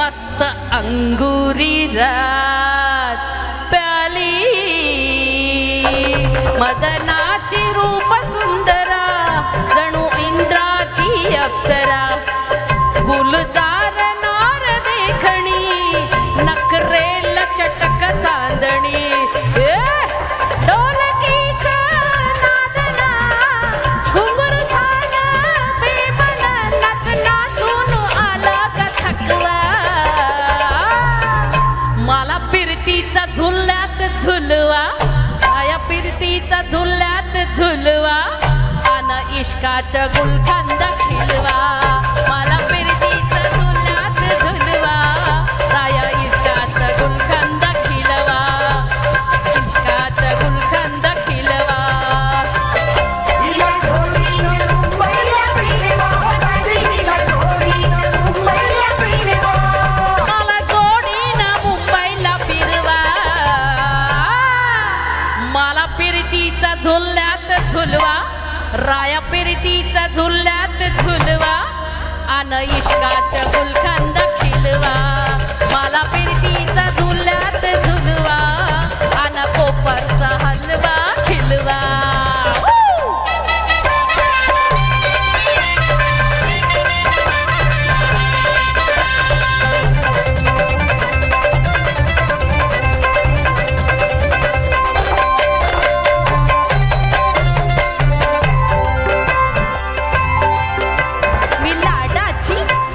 मस्त अंगुरी रात प्याली मदनाची रूप सुंदरा जणू इंद्राची अप्सरा गुलजार नार देखणी नखरेल चटक चांदणी ढोलकीचा नादना घुंगरू झालं बेबन नाच नाचून आला का थकवा मला फिरतीचा झुल्यात झुलवा आया फिरतीचा झुल्यात झुलवा अन इश्काच्या गुलखंद खिलवा मला फिरतीचा झुल्यात झुलवा राया इश्काचा गुलखंद खिलवा इश्काचा गुलखंद खिलवा मला जोडीनं मुंबईला फिरवा मला फिरतीचा झुल्यात झुलवा राया फिरतीचा झुल्यात झुलवा अन इश्काच्या गुलखंद खिलवा मला फिरतीचा झुल्यात झुलवा अन कोपरचा हलवा खिलवा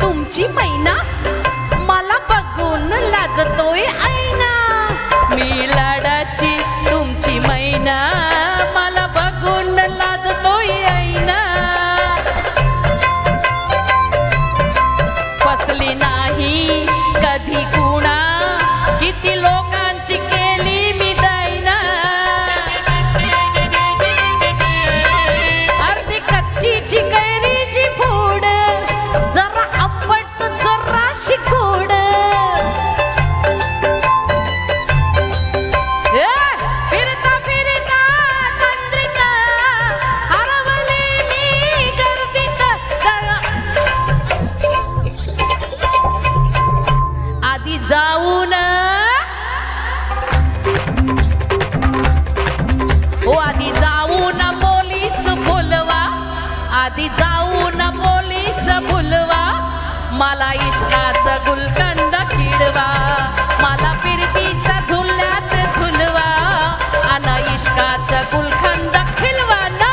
तुमची मैना मला बघून लाजतोय ऐना मी लाडाची तुमची मैना मला बघून लाजतोय ऐना फसली नाही कधी कुणा किती लोकांची केली मी दैना अर्धी कच्चीची कैरीची फूड जरा आंबट जरा शिकोड फिरता फिरता तंत्रिका हरवले मी गर्दीत आधी जाऊन आधी जाऊन पोलीस बोलवा आधी जाऊन पोलीस बोलवा मला इश्काचा गुलकंद खिडवा मला फिरतीचा झुल्यात झुलवा अन इश्काचा गुलकंद खिलवा ना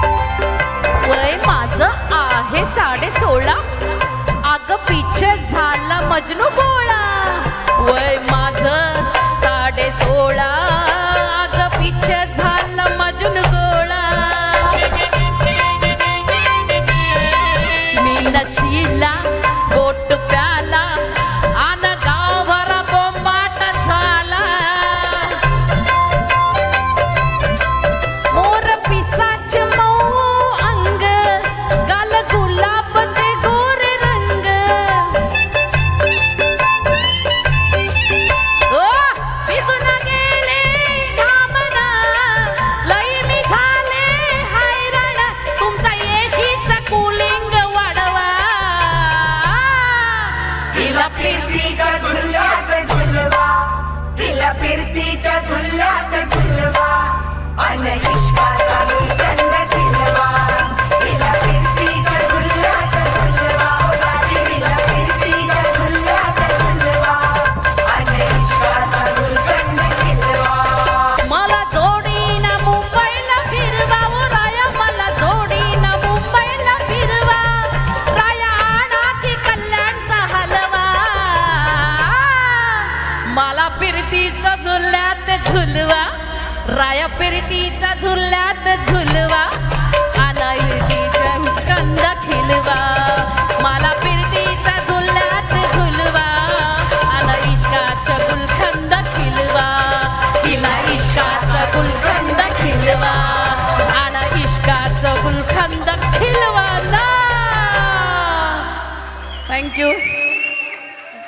वय माझं आहे 16.5 अग पिछे झाला मजनू गोळा वय माझं 16.5 अग पिछे झाला मजनू गोळा मी नशीला गोट प्याला आन गावभर बोंबाट झाला मोर पिसाचे मऊ अंग गाल गुलाबचे गोरे रंग भिजून गेले घामना लई मी झाले हैराण तुमचा एशीचा कूलिंग वाढवा हिला फिरतीच्या झुल्यात झुलवा हिला फिरतीच्या झुल्यात झुलवा अन इश्काचा गुलकंद खिलवा हिला फिरतीच्या झुल्यात झुलवा हिला फिरतीच्या झुल्यात झुलवा अन इश्काचा गुलकंद खिलवा मला जोडीनं मुंबईला फिरवा ओ राया मला जोडीनं मुंबईला फिरवा राया आणा की कल्याणचा हलवा मला फिरतीचा झुल्यात झुलवा राया फिरतीचा झुल्यात झुलवा अनायतीचा कंद खिलवा मला फिरतीचा झुल्यात झुलवा अन इश्काचा गुलखंद खिलवा हिला इश्काचा गुलखंद खिलवा अन इश्काचा गुलखंद खिलवा ना थँक्यू